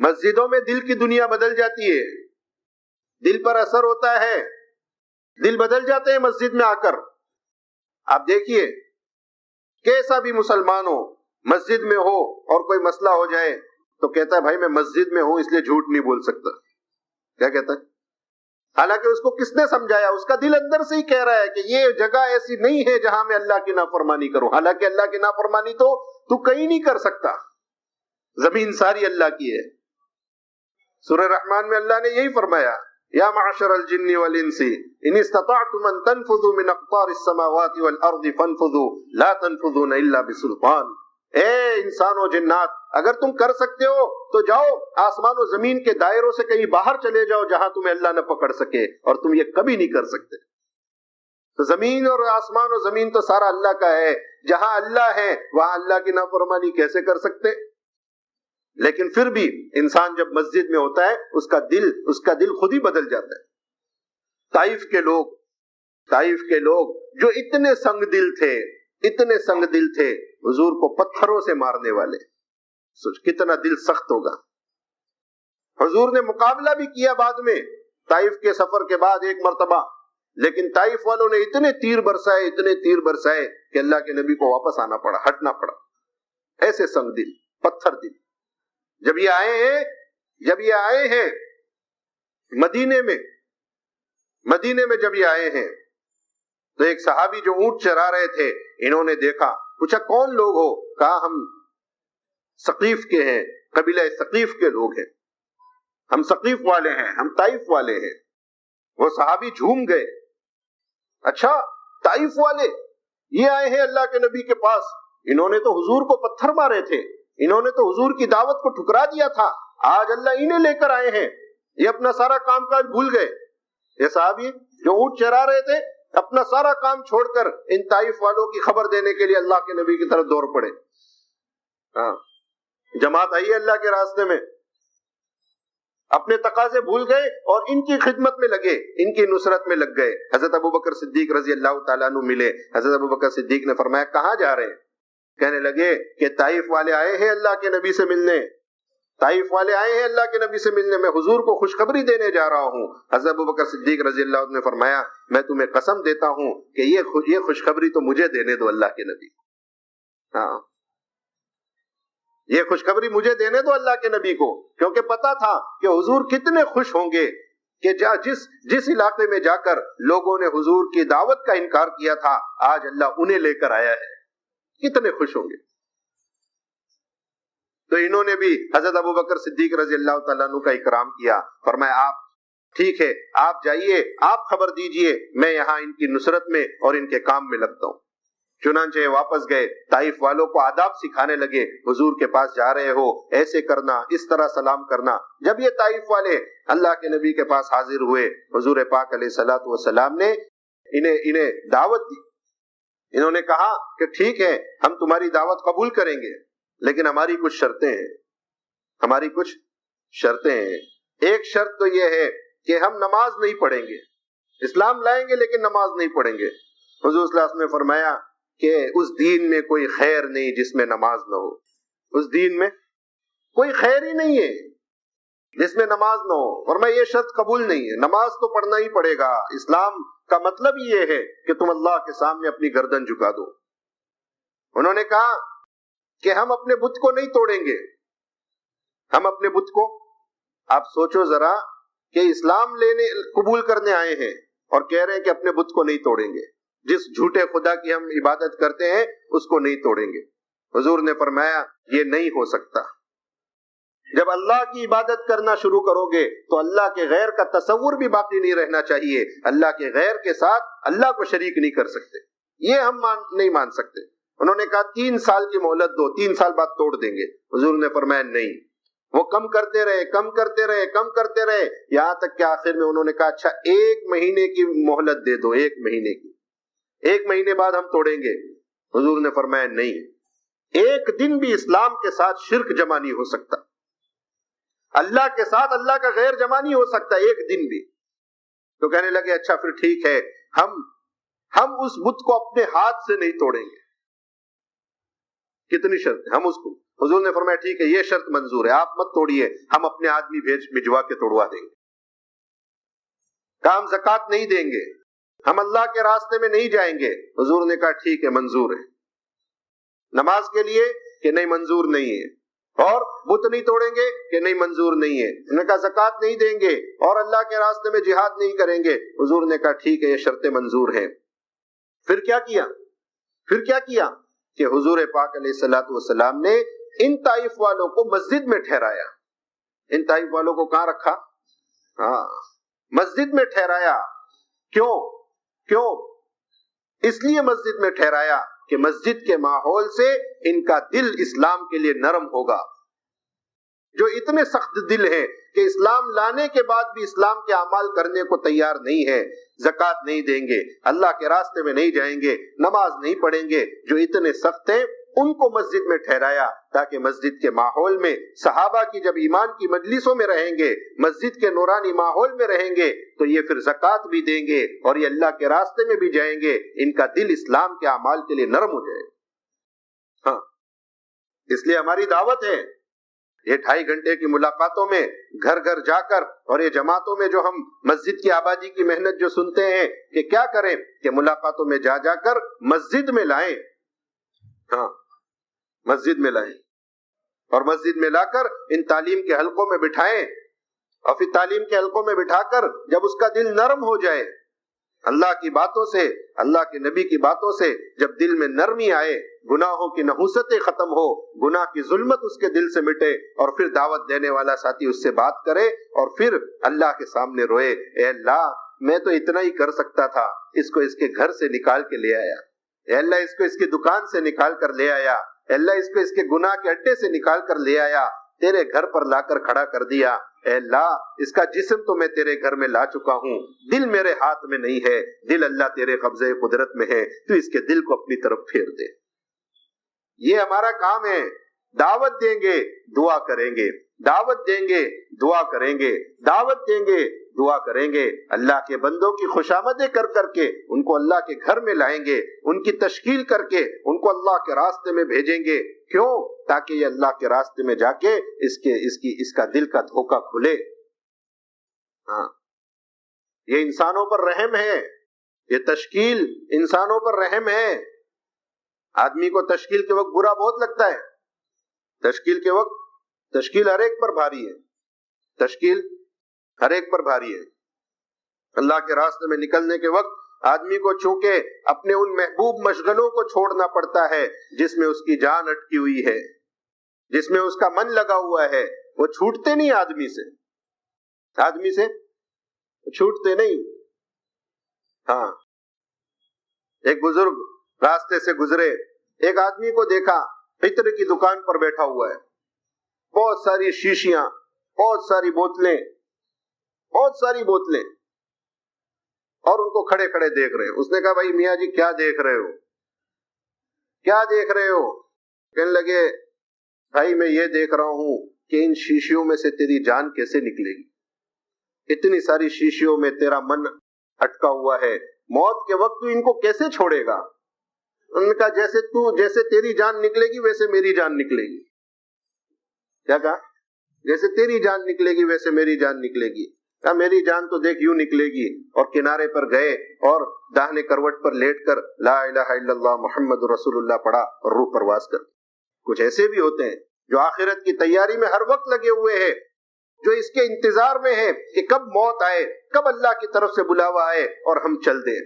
مسجدوں میں دل کی دنیا بدل جاتی ہے، دل پر اثر ہوتا ہے، دل بدل جاتے ہیں مسجد میں آ کر. آپ دیکھیے کیسا بھی مسلمان ہو، مسجد میں ہو اور کوئی مسئلہ ہو جائے تو کہتا ہے بھائی میں مسجد میں ہوں اس لیے جھوٹ نہیں بول سکتا. کیا کہتا ہے؟ حالانکہ اس کو کس نے سمجھایا؟ اس کا دل اندر سے ہی کہہ رہا ہے کہ یہ جگہ ایسی نہیں ہے جہاں میں اللہ کی نافرمانی کروں. حالانکہ اللہ کی نافرمانی تو کہیں نہیں کر سکتا، زمین ساری اللہ کی ہے. سورہ رحمان میں اللہ نے یہی فرمایا، یا معشر الجن والانس ان استطعتم ان تنفذوا من اقطار السماوات والارض فانفذوا لا تنفذون الا بسلطان. اے انسان و جنات، اگر تم کر سکتے ہو تو جاؤ آسمان و زمین کے دائروں سے کہیں باہر چلے جاؤ جہاں تمہیں اللہ نہ پکڑ سکے، اور تم یہ کبھی نہیں کر سکتے. تو زمین اور آسمان و زمین تو سارا اللہ کا ہے. جہاں اللہ ہے وہاں اللہ کی نافرمانی کیسے کر سکتے؟ لیکن پھر بھی انسان جب مسجد میں ہوتا ہے اس کا دل خود ہی بدل جاتا ہے. طائف کے لوگ جو اتنے سنگ دل تھے حضور کو پتھروں سے مارنے والے، سوچ کتنا دل سخت ہوگا. حضور نے مقابلہ بھی کیا بعد میں طائف کے سفر کے بعد ایک مرتبہ، لیکن طائف والوں نے اتنے تیر برسائے کہ اللہ کے نبی کو واپس آنا پڑا، ہٹنا پڑا. ایسے سنگ دل، پتھر دل. جب یہ آئے ہیں مدینے میں جب یہ آئے ہیں تو ایک صحابی جو اونٹ چرا رہے تھے، انہوں نے دیکھا، پوچھا کون لوگ ہو؟ کہا ہم ثقیف کے ہیں، قبیلہ ثقیف کے لوگ ہیں، ہم ثقیف والے ہیں، ہم طائف والے ہیں. وہ صحابی جھوم گئے، اچھا طائف والے یہ آئے ہیں اللہ کے نبی کے پاس، انہوں نے تو حضور کو پتھر مارے تھے، انہوں نے تو حضور کی دعوت کو ٹھکرا دیا تھا، آج اللہ انہیں لے کر آئے ہیں، یہ اپنا سارا کام کاج بھول گئے. یہ صحابی جو اونٹ چرا رہے تھے اپنا سارا کام چھوڑ کر ان طائف والوں کی خبر دینے کے لیے اللہ کے نبی کی طرف دوڑ پڑے. جماعت آئی ہے اللہ کے راستے میں، اپنے تقاضے بھول گئے اور ان کی خدمت میں لگے، ان کی نصرت میں لگ گئے. حضرت ابوبکر صدیق رضی اللہ تعالیٰ عنہ ملے. حضرت ابوبکر صدیق نے فرمایا کہاں جا رہے ہیں؟ کہنے لگے کہ طائف والے آئے ہیں اللہ کے نبی سے ملنے، میں حضور کو خوشخبری دینے جا رہا ہوں. حضرت ابوبکر صدیق رضی اللہ عنہ نے فرمایا میں تمہیں قسم دیتا ہوں کہ یہ خوشخبری تو مجھے دینے دو اللہ کے نبی. یہ خوشخبری مجھے دینے دو اللہ کے نبی کو، کیونکہ پتا تھا کہ حضور کتنے خوش ہوں گے کہ جس علاقے میں جا کر لوگوں نے حضور کی دعوت کا انکار کیا تھا آج اللہ انہیں لے کر آیا ہے، کتنے خوش ہوں گے. تو انہوں نے بھی حضرت ابوبکر صدیق رضی اللہ تعالیٰ عنہ کا اکرام کیا. فرمایا آپ ٹھیک ہے، آپ جائیے، آپ خبر دیجئے، میں یہاں ان کی نصرت میں اور ان کے کام میں لگتا ہوں. چنانچہ واپس گئے، طائف والوں کو آداب سکھانے لگے، حضور کے پاس جا رہے ہو ایسے کرنا، اس طرح سلام کرنا. جب یہ طائف والے اللہ کے نبی کے پاس حاضر ہوئے، حضور پاک علیہ الصلوۃ والسلام نے انہیں دعوت دی. انہوں نے کہا کہ ٹھیک ہے ہم تمہاری دعوت قبول کریں گے، لیکن ہماری کچھ شرطیں ہیں. ایک شرط تو یہ ہے کہ ہم نماز نہیں پڑھیں گے، اسلام لائیں گے لیکن نماز نہیں پڑھیں گے. حضور صلی اللہ علیہ وسلم نے فرمایا کہ اس دین میں کوئی خیر نہیں جس میں نماز نہ ہو. اس دین میں کوئی خیر ہی نہیں ہے جس میں نماز نہ ہو. فرمایا یہ شرط قبول نہیں ہے، نماز تو پڑھنا ہی پڑے گا. اسلام کا مطلب یہ ہے کہ تم اللہ کے سامنے اپنی گردن جھکا دو. انہوں نے کہا کہ ہم اپنے بت کو نہیں توڑیں گے، ہم اپنے بت کو، آپ سوچو ذرا کہ اسلام قبول کرنے آئے ہیں اور کہہ رہے ہیں کہ اپنے بت کو نہیں توڑیں گے، جس جھوٹے خدا کی ہم عبادت کرتے ہیں اس کو نہیں توڑیں گے. حضور نے فرمایا یہ نہیں ہو سکتا. جب اللہ کی عبادت کرنا شروع کرو گے تو اللہ کے غیر کا تصور بھی باقی نہیں رہنا چاہیے. اللہ کے غیر کے ساتھ اللہ کو شریک نہیں کر سکتے، یہ ہم نہیں مان سکتے. انہوں نے کہا 3 سال کی مہلت دو، 3 سال بعد توڑ دیں گے. حضور نے فرمایا نہیں. وہ کم کرتے رہے یہاں تک کہ آخر میں انہوں نے کہا اچھا 1 مہینے کی مہلت دے دو، 1 مہینے کی، 1 مہینے بعد ہم توڑیں گے. حضور نے فرمایا نہیں، 1 دن بھی اسلام کے ساتھ شرک جمع نہیں ہو سکتا، اللہ کے ساتھ اللہ کا غیر جمع نہیں ہو سکتا 1 دن بھی. تو کہنے لگے اچھا پھر ٹھیک ہے، ہم اس بت کو اپنے ہاتھ سے نہیں توڑیں گے. کتنی شرط، ہم اس کو حضور نے فرمایا ٹھیک ہے، یہ شرط منظور ہے، آپ مت توڑیے، ہم اپنے آدمی بھجوا کے توڑوا دیں گے۔ کہا ہم زکوٰۃ نہیں دیں گے، ہم اللہ کے راستے میں نہیں جائیں گے۔ حضور نے کہا ٹھیک ہے، منظور ہے۔ نماز کے لیے کہ نہیں، منظور نہیں ہے۔ اور بت نہیں توڑیں گے کہ نہیں، منظور نہیں ہے۔ انہوں نے کہا زکوٰۃ نہیں دیں گے اور اللہ کے راستے میں جہاد نہیں کریں گے۔ حضور نے کہا ٹھیک ہے، یہ شرطیں منظور ہیں۔ پھر کیا کیا کہ حضور پاک علیہ الصلوۃ والسلام نے ان طائف والوں کو مسجد میں ٹھہرایا۔ ان طائف والوں کو کہاں رکھا؟ مسجد میں ٹھہرایا۔ کیوں؟ اس لیے مسجد میں ٹھہرایا کہ مسجد کے ماحول سے ان کا دل اسلام کے لیے نرم ہوگا۔ جو اتنے سخت دل ہیں کہ اسلام لانے کے بعد بھی اسلام کے اعمال کرنے کو تیار نہیں ہے، زکوٰۃ نہیں دیں گے، اللہ کے راستے میں نہیں جائیں گے، نماز نہیں پڑھیں گے، جو اتنے سخت ہیں ان کو مسجد میں ٹھہرایا تاکہ مسجد کے ماحول میں صحابہ کی جب ایمان کی مجلسوں میں رہیں گے، مسجد کے نورانی ماحول میں رہیں گے تو یہ پھر زکوٰۃ بھی دیں گے اور یہ اللہ کے راستے میں بھی جائیں گے، ان کا دل اسلام کے اعمال کے لیے نرم ہو جائے۔ ہاں، اس لیے ہماری دعوت ہے یہ 2.5 گھنٹے کی ملاقاتوں میں گھر گھر جا کر، اور یہ جماعتوں میں جو ہم مسجد کی آبادی کی محنت جو سنتے ہیں کہ کیا کریں کہ ملاقاتوں میں جا جا کر مسجد میں لائیں۔ ہاں، مسجد میں لائیں اور مسجد میں لا کر ان تعلیم کے حلقوں میں بٹھائیں، اور پھر تعلیم کے حلقوں میں بٹھا کر جب اس کا دل نرم ہو جائے اللہ کی باتوں سے، اللہ کے نبی کی باتوں سے، جب دل میں نرمی آئے، گناہوں کی نحوستیں ختم ہو، گناہ کی ظلمت اس کے دل سے مٹے، اور پھر دعوت دینے والا ساتھی اس سے بات کرے اور پھر اللہ کے سامنے روئے، اے اللہ میں تو اتنا ہی کر سکتا تھا، اس کو اس کے گھر سے نکال کے لے آیا، اے اللہ اس کو اس کی دکان سے نکال کر لے آیا، اے اللہ اس کو اس کے گناہ کے اڈے سے نکال کر لے آیا، تیرے گھر پر لا کر کھڑا کر دیا، اے اللہ اس کا جسم تو میں تیرے گھر میں لا چکا ہوں، دل میرے ہاتھ میں نہیں ہے، دل اللہ تیرے قبضے قدرت میں ہے، تو اس کے دل کو اپنی طرف پھیر دے۔ یہ ہمارا کام ہے، دعوت دیں گے دعا کریں گے، دعوت دیں گے دعا کریں گے، دعوت دیں گے دعا کریں گے، اللہ کے بندوں کی خوشامدیں کر کر کے ان کو اللہ کے گھر میں لائیں گے، ان کی تشکیل کر کے ان کو اللہ کے راستے میں bھیجیں گے۔ کیوں؟ تاکہ یہ اللہ کے راستے میں جا کے اس کا دل کا دھوکہ کھلے۔ ہاں، یہ انسانوں پر رحم ہے، یہ تشکیل انسانوں پر رحم ہے۔ آدمی کو تشکیل کے وقت برا بہت لگتا ہے، تشکیل کے وقت تشکیل ہر ایک پر بھاری ہے، تشکیل ہر ایک پر بھاری ہے۔ اللہ کے راستے میں نکلنے کے وقت آدمی کو چونکہ اپنے ان محبوب مشغلوں کو چھوڑنا پڑتا ہے جس میں اس کی جان اٹکی ہوئی ہے، جس میں اس کا من لگا ہوا ہے، وہ چھوٹتے نہیں آدمی سے چھوٹتے نہیں۔ ہاں، ایک بزرگ راستے سے گزرے، ایک آدمی کو دیکھا عطر کی دکان پر بیٹھا ہوا ہے، بہت ساری شیشیاں، بہت ساری بوتلیں، اور ان کو کھڑے کھڑے دیکھ رہے ہیں۔ اس نے کہا بھائی میاں جی کیا دیکھ رہے ہو؟ کہنے لگے بھائی میں یہ دیکھ رہا ہوں کہ ان شیشیوں میں سے تیری جان کیسے نکلے گی، اتنی ساری شیشیوں میں تیرا من اٹکا ہوا ہے، موت کے وقت تو ان کو کیسے چھوڑے گا؟ انہوں نے کہا جیسے تیری جان نکلے گی ویسے میری جان نکلے گی۔ کیا کہا؟ جیسے تیری جان نکلے گی ویسے میری جان نکلے گی۔ کہا میری جان تو دیکھ یوں نکلے گی، اور کنارے پر گئے اور داہنے کروٹ پر لیٹ کر لا الہ الا اللہ محمد رسول اللہ پڑھا اور روح پرواز کر۔ کچھ ایسے بھی ہوتے ہیں جو آخرت کی تیاری میں ہر وقت لگے ہوئے ہیں، جو اس کے انتظار میں ہے کہ کب موت آئے، کب اللہ کی طرف سے بلاوا آئے اور ہم چل دیں۔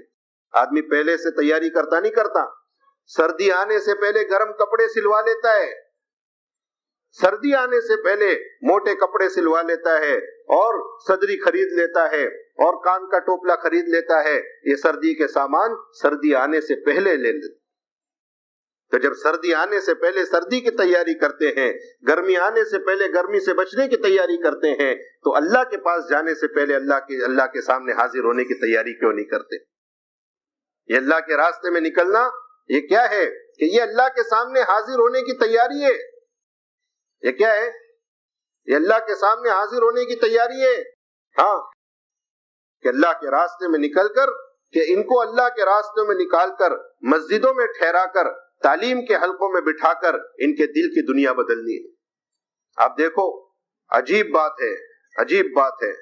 آدمی پہلے سے تیاری کرتا نہیں کرتا، سردی آنے سے پہلے گرم کپڑے سلوا لیتا ہے، سردی آنے سے پہلے موٹے کپڑے سلوا لیتا ہے اور صدری خرید لیتا ہے اور کان کا ٹوپلا خرید لیتا ہے۔ یہ سردی کے سامان سردی آنے سے پہلے لے لیتے۔ تو جب سردی آنے سے پہلے سردی کی تیاری کرتے ہیں، گرمی آنے سے پہلے گرمی سے بچنے کی تیاری کرتے ہیں، تو اللہ کے پاس جانے سے پہلے اللہ کے سامنے حاضر ہونے کی تیاری کیوں نہیں کرتے؟ یہ اللہ کے راستے میں نکلنا یہ کیا ہے کہ یہ اللہ کے سامنے حاضر ہونے کی تیاری ہے۔ یہ کیا ہے؟ یہ اللہ کے سامنے حاضر ہونے کی تیاری ہے۔ ہاں، کہ اللہ کے راستے میں نکل کر، کہ ان کو اللہ کے راستے میں نکال کر مسجدوں میں ٹھہرا کر تعلیم کے حلقوں میں بٹھا کر ان کے دل کی دنیا بدلنی ہے۔ آپ دیکھو، عجیب بات ہے، عجیب بات ہے،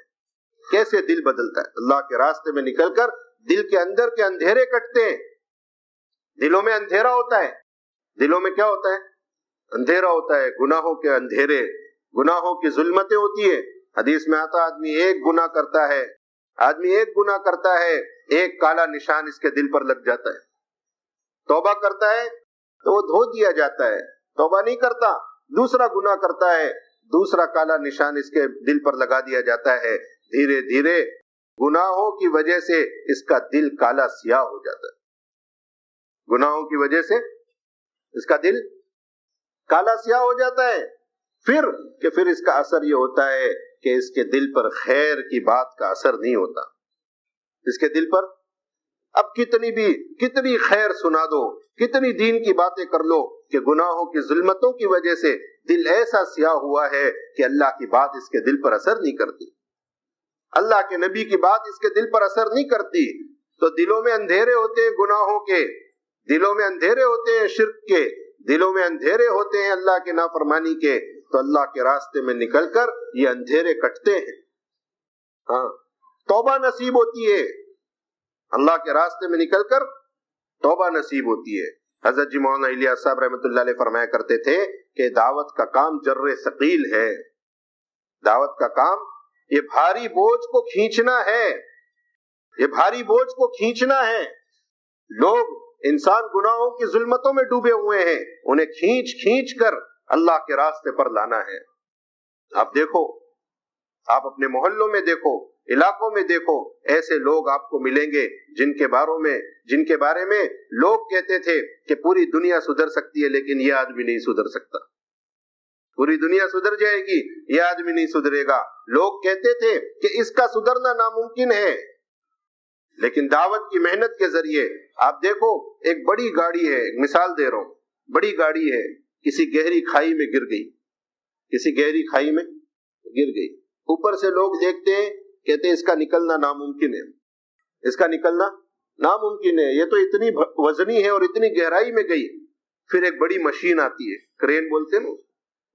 کیسے دل بدلتا ہے۔ اللہ کے راستے میں نکل کر دل کے اندر کے اندھیرے کٹتے ہیں۔ دلوں میں اندھیرا ہوتا ہے، دلوں میں کیا ہوتا ہے؟ اندھیرا ہوتا ہے، گناہوں کے اندھیرے، گناہوں کی ظلمتیں ہوتی ہے۔ حدیث میں آتا آدمی ایک گناہ کرتا ہے، آدمی ایک گناہ کرتا ہے، ایک کالا نشان اس کے دل پر لگ جاتا ہے۔ توبہ کرتا ہے تو وہ دھو دیا جاتا ہے، توبہ نہیں کرتا، دوسرا گناہ کرتا ہے، دوسرا کالا نشان اس کے دل پر لگا دیا جاتا ہے۔ دھیرے دھیرے گناہوں کی وجہ سے اس کا دل کالا سیاہ ہو جاتا ہے، گناہوں کی وجہ سے اس کا دل کالا سیاہ ہو جاتا ہے۔ پھر اس کا اثر یہ ہوتا ہے کہ اس کے دل پر خیر کی بات کا اثر نہیں ہوتا۔ اس کے دل پر اب کتنی خیر سنا دو، کتنی دین کی باتیں کر لو، کہ گناہوں کی ظلمتوں کی وجہ سے دل ایسا سیاہ ہوا ہے کہ اللہ کی بات اس کے دل پر اثر نہیں کرتی، اللہ کے نبی کی بات اس کے دل پر اثر نہیں کرتی۔ تو دلوں میں اندھیرے ہوتے ہیں گناہوں کے، دلوں میں اندھیرے ہوتے ہیں شرک کے، دلوں میں اندھیرے ہوتے ہیں اللہ کے نافرمانی کے، تو اللہ کے راستے میں نکل کر یہ اندھیرے کٹتے ہیں۔ ہاں، توبہ نصیب ہوتی ہے، اللہ کے راستے میں نکل کر توبہ نصیب ہوتی ہے۔ حضرت جی مولانا الیاس صاحب رحمۃ اللہ علیہ فرمایا کرتے تھے کہ دعوت کا کام جر ثقیل ہے، دعوت کا کام یہ بھاری بوجھ کو کھینچنا ہے، یہ بھاری بوجھ کو کھینچنا ہے۔ لوگ انسان گناہوں کی ظلمتوں میں ڈوبے ہوئے ہیں، انہیں کھینچ کھینچ کر اللہ کے راستے پر لانا ہے۔ آپ دیکھو، آپ اپنے محلوں میں دیکھو، علاقوں میں دیکھو، ایسے لوگ آپ کو ملیں گے جن کے بارے میں لوگ کہتے تھے کہ پوری دنیا سدھر سکتی ہے لیکن یہ آدمی نہیں سدھر سکتا، پوری دنیا سدھر جائے گی، یہ آدمی نہیں سدھرے گا۔ لوگ کہتے تھے کہ اس کا سدھرنا ناممکن ہے، لیکن دعوت کی محنت کے ذریعے آپ دیکھو، ایک بڑی گاڑی ہے، ایک مثال دے رہا ہوں، بڑی گاڑی ہے، کسی گہری کھائی میں گر گئی، کسی گہری کھائی میں گر گئی، اوپر سے لوگ دیکھتے ہیں، کہتے ہیں اس کا نکلنا ناممکن ہے، اس کا نکلنا ناممکن ہے، یہ تو اتنی وزنی ہے اور اتنی گہرائی میں گئی۔ پھر ایک بڑی مشین آتی ہے، کرین بولتے ہیں نا،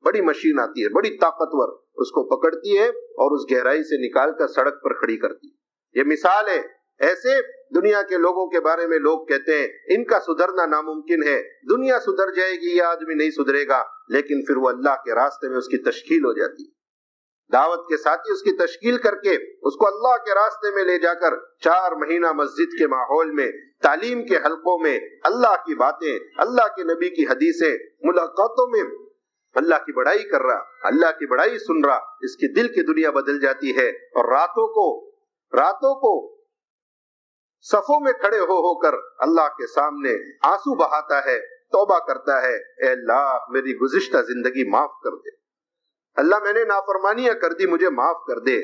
بڑی مشین آتی ہے، بڑی طاقتور، اس کو پکڑتی ہے اور اس گہرائی سے نکال کر سڑک پر کھڑی کرتی ہے۔ یہ مثال ہے، ایسے دنیا کے لوگوں کے بارے میں لوگ کہتے ہیں ان کا سدھرنا ناممکن ہے، دنیا سدھر جائے گی، یہ آدمی نہیں سدھرے گا، لیکن پھر وہ اللہ کے راستے میں اس کی تشکیل ہو جاتی ہے، دعوت کے ساتھی اس کی تشکیل کر کے اس کو اللہ کے راستے میں لے جا کر 4 مہینہ مسجد کے ماحول میں، تعلیم کے حلقوں میں، اللہ کی باتیں، اللہ کے نبی کی حدیثیں، ملاقاتوں میں اللہ کی بڑائی کر رہا، اللہ کی بڑائی سن رہا، اس کی دل کی دنیا بدل جاتی ہے، اور راتوں کو صفوں میں کھڑے ہو کر اللہ کے سامنے آنسو بہاتا ہے، توبہ کرتا ہے، اے اللہ میری گزشتہ زندگی معاف کر دے، اللہ میں نے نافرمانیاں کر دی، مجھے معاف کر دے۔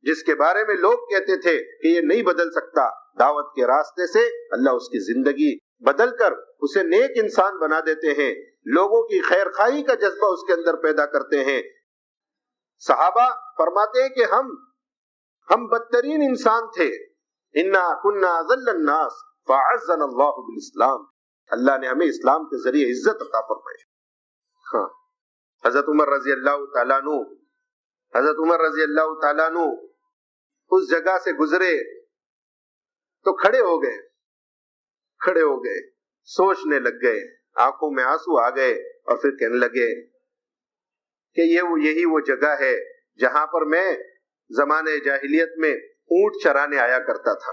جس کے بارے میں لوگ کہتے تھے کہ یہ نہیں بدل سکتا، دعوت کے راستے سے اللہ اس کی زندگی بدل کر اسے نیک انسان بنا دیتے ہیں، لوگوں کی خیر خواہی کا جذبہ اس کے اندر پیدا کرتے ہیں۔ صحابہ فرماتے ہیں کہ ہم بدترین انسان تھے، انا کنا اذل الناس فاعزنا اللہ بالاسلام، اللہ نے ہمیں اسلام کے ذریعے عزت عطا فرمائی۔ ہاں، حضرت عمر رضی اللہ تعالیٰ عنہ اس جگہ سے گزرے تو کھڑے ہو گئے، سوچنے لگ گئے، آنکھوں میں آنسو آ گئے، اور پھر کہنے لگے کہ یہی وہ جگہ ہے جہاں پر میں زمانے جاہلیت میں اونٹ چرانے آیا کرتا تھا،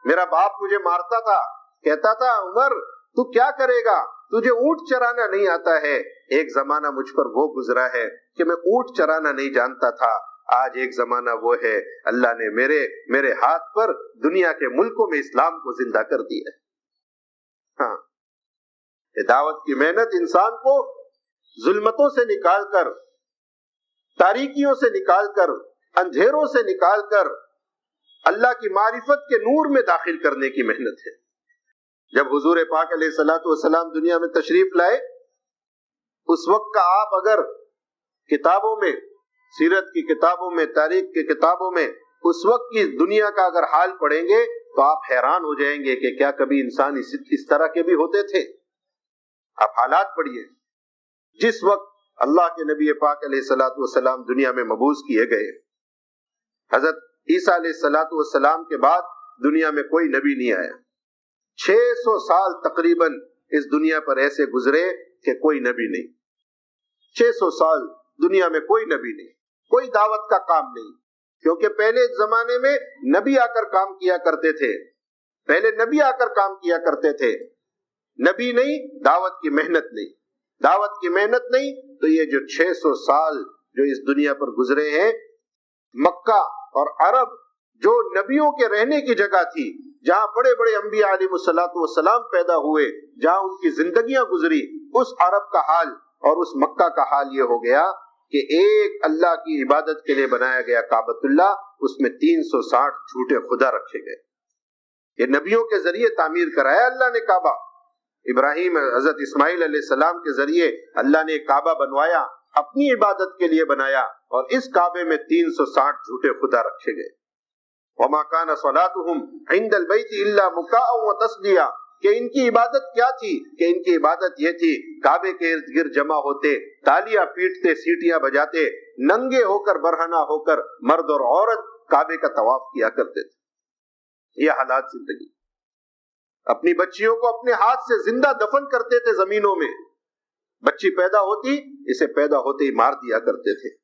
میرا باپ مجھے مارتا تھا، کہتا تھا عمر تو کیا کرے گا، تجھے اونٹ چرانا نہیں آتا ہے۔ ایک زمانہ مجھ پر وہ گزرا ہے کہ میں اونٹ چرانا نہیں جانتا تھا، آج ایک زمانہ وہ ہے، اللہ نے میرے ہاتھ پر دنیا کے ملکوں میں اسلام کو زندہ کر دیا ہے۔ ہاں، یہ دعوت کی محنت انسان کو ظلمتوں سے نکال کر، تاریکیوں سے نکال کر، اندھیروں سے نکال کر اللہ کی معرفت کے نور میں داخل کرنے کی محنت ہے۔ جب حضور پاک علیہ الصلوۃ والسلام دنیا میں تشریف لائے، اس وقت کا آپ اگر کتابوں میں، سیرت کی کتابوں میں، تاریخ کی کتابوں میں اس وقت کی دنیا کا اگر حال پڑھیں گے تو آپ حیران ہو جائیں گے کہ کیا کبھی انسان اس طرح کے بھی ہوتے تھے؟ آپ حالات پڑھیے، جس وقت اللہ کے نبی پاک علیہ الصلوۃ والسلام دنیا میں مبعوث کیے گئے، حضرت عیسیٰ علیہ الصلوۃ والسلام کے بعد دنیا میں کوئی نبی نہیں آیا. 600 سال تقریباً اس دنیا پر ایسے گزرے کہ کوئی نبی نہیں. 600 سال دنیا میں کوئی نبی نہیں، کوئی دعوت کا کام نہیں، کیونکہ پہلے زمانے میں نبی آ کر کام کیا کرتے تھے، پہلے نبی آ کر کام کیا کرتے تھے. نبی نہیں، دعوت کی محنت نہیں، دعوت کی محنت نہیں. تو یہ جو 600 سال جو اس دنیا پر گزرے ہیں، مکہ اور عرب جو نبیوں کے رہنے کی جگہ تھی، جہاں بڑے بڑے انبیاء علیہ الصلوۃ والسلام پیدا ہوئے، جہاں ان کی زندگیاں گزری، اس عرب کا حال اور اس مکہ کا حال یہ ہو گیا کہ ایک اللہ کی عبادت کے لیے بنایا گیا کعبۃ اللہ، اس میں 360 جھوٹے خدا رکھے گئے. یہ نبیوں کے ذریعے تعمیر کرایا اللہ نے کعبہ. ابراہیم حضرت اسماعیل علیہ السلام کے ذریعے اللہ نے ایک کعبہ بنوایا، اپنی عبادت کے لیے بنایا، اور اس کعبے میں 360 جھوٹے خدا رکھے گئے. وما كان صلاتهم عند البيت الا مكاء وتصديا، کہ ان کی عبادت کیا تھی؟ کہ ان کی عبادت یہ تھی، کعبے کے ارد گرد جمع ہوتے، تالیاں پیٹتے، سیٹیاں بجاتے، ننگے ہو کر برہنہ ہو کر مرد اور عورت کعبے کا طواف کیا کرتے تھے. یہ حالات زندگی. اپنی بچیوں کو اپنے ہاتھ سے زندہ دفن کرتے تھے زمینوں میں. بچی پیدا ہوتی، اسے پیدا ہوتے ہی مار دیا کرتے تھے.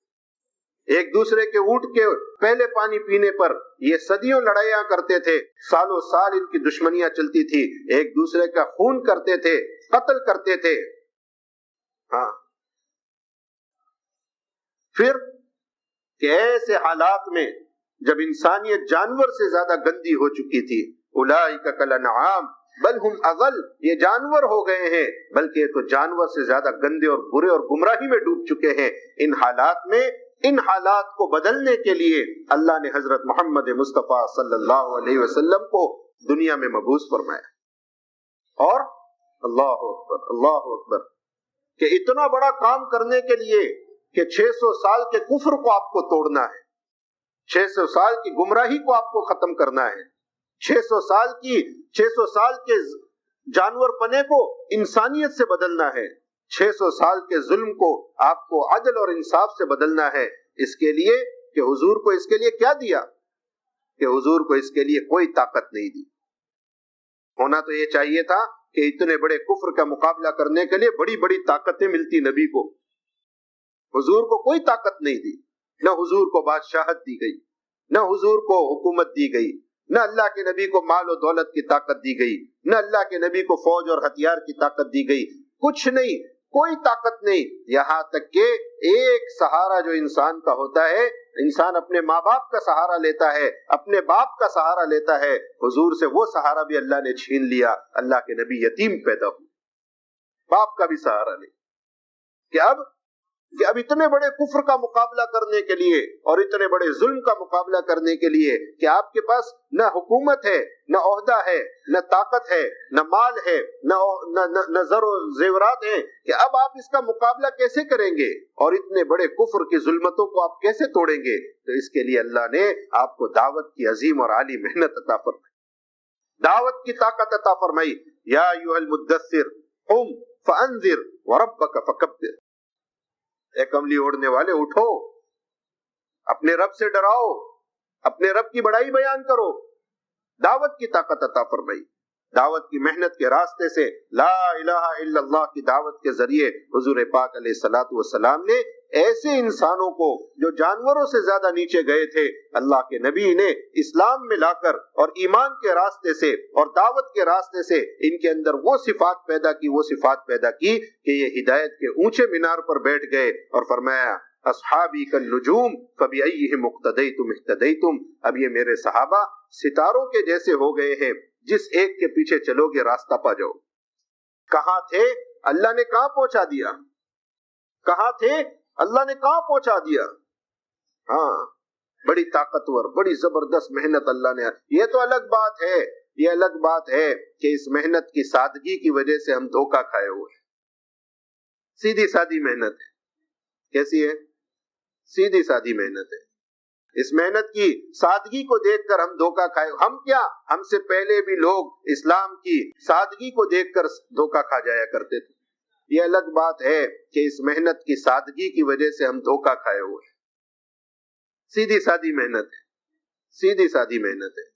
ایک دوسرے کے اونٹ کے پہلے پانی پینے پر یہ صدیوں لڑائیاں کرتے تھے، سالوں سال ان کی دشمنیاں چلتی تھی، ایک دوسرے کا خون کرتے تھے، قتل کرتے تھے. ہاں، پھر کہ ایسے حالات میں جب انسانیت جانور سے زیادہ گندی ہو چکی تھی، اولئک کالانعام بل ہم اضل، یہ جانور ہو گئے ہیں بلکہ تو جانور سے زیادہ گندے اور برے اور گمراہی میں ڈوب چکے ہیں. ان حالات میں، ان حالات کو بدلنے کے لیے اللہ نے حضرت محمد مصطفیٰ صلی اللہ علیہ وسلم کو دنیا میں مبعوث فرمایا. اور اللہ اکبر، اللہ اکبر، کہ اتنا بڑا کام کرنے کے لیے کہ 600 سال کے کفر کو آپ کو توڑنا ہے، 600 سال کی گمراہی کو آپ کو ختم کرنا ہے، 600 سال کے جانور پنے کو انسانیت سے بدلنا ہے، 600 سال کے ظلم کو آپ کو عدل اور انصاف سے بدلنا ہے. اس کے لیے کہ حضور کو اس کے لیے کیا دیا؟ کہ حضور کو اس کے لیے کوئی طاقت نہیں دی. ہونا تو یہ چاہیے تھا کہ اتنے بڑے کفر کا مقابلہ کرنے کے لیے بڑی بڑی طاقتیں ملتی نبی کو. حضور کو کوئی طاقت نہیں دی، نہ حضور کو بادشاہت دی گئی، نہ حضور کو حکومت دی گئی، نہ اللہ کے نبی کو مال و دولت کی طاقت دی گئی، نہ اللہ کے نبی کو فوج اور ہتھیار کی طاقت دی گئی. کچھ نہیں، کوئی طاقت نہیں. یہاں تک کہ ایک سہارا جو انسان کا ہوتا ہے، انسان اپنے ماں باپ کا سہارا لیتا ہے، اپنے باپ کا سہارا لیتا ہے، حضور سے وہ سہارا بھی اللہ نے چھین لیا. اللہ کے نبی یتیم پیدا ہوئے، باپ کا بھی سہارا نہیں. کہ اب اتنے بڑے کفر کا مقابلہ کرنے کے لیے اور اتنے بڑے ظلم کا مقابلہ کرنے کے لیے کہ آپ کے پاس نہ حکومت ہے، نہ عہدہ ہے، نہ طاقت ہے، نہ مال ہے، نہ زر و زیورات ہیں، کہ اب آپ اس کا مقابلہ کیسے کریں گے اور اتنے بڑے کفر کی ظلمتوں کو آپ کیسے توڑیں گے؟ تو اس کے لیے اللہ نے آپ کو دعوت کی عظیم اور عالی محنت عطا فرمائی، دعوت کی طاقت عطا فرمائی. یا ایھا المدثر قم فانذر وربک فکبر، اے کملی اوڑھنے والے اٹھو، اپنے رب سے ڈراؤ، اپنے رب کی بڑائی بیان کرو. دعوت کی طاقت عطا فرمائی. دعوت کی محنت کے راستے سے لا الہ الا اللہ کی دعوت کے ذریعے حضور پاک علیہ الصلوۃ والسلام نے ایسے انسانوں کو جو جانوروں سے زیادہ نیچے گئے تھے، اللہ کے نبی نے اسلام میں لا کر اور ایمان کے راستے سے اور دعوت کے راستے سے ان کے اندر وہ صفات پیدا کی کہ یہ ہدایت کے اونچے مینار پر بیٹھ گئے اور فرمایا اصحابی کالنجوم فبأیہم اقتدیتم اہتدیتم. اب یہ میرے صحابہ ستاروں کے جیسے ہو گئے ہیں، جس ایک کے پیچھے چلو گے راستہ پا جاؤ. کہاں تھے؟ اللہ نے کہاں پہنچا دیا. کہاں تھے؟ اللہ نے کہاں پہنچا دیا. ہاں، بڑی طاقتور، بڑی زبردست محنت اللہ نے. یہ تو الگ بات ہے، یہ الگ بات ہے کہ اس محنت کی سادگی کی وجہ سے ہم دھوکہ کھائے ہوئے. سیدھی سادی محنت ہے. کیسی ہے؟ سیدھی سادی محنت ہے. اس محنت کی سادگی کو دیکھ کر ہم دھوکہ کھائے. ہم کیا، ہم سے پہلے بھی لوگ اسلام کی سادگی کو دیکھ کر دھوکہ کھا جایا کرتے تھے. یہ الگ بات ہے کہ اس محنت کی سادگی کی وجہ سے ہم دھوکہ کھائے ہوئے ہیں. سیدھی سادی محنت ہے, سیدھی سادی محنت ہے.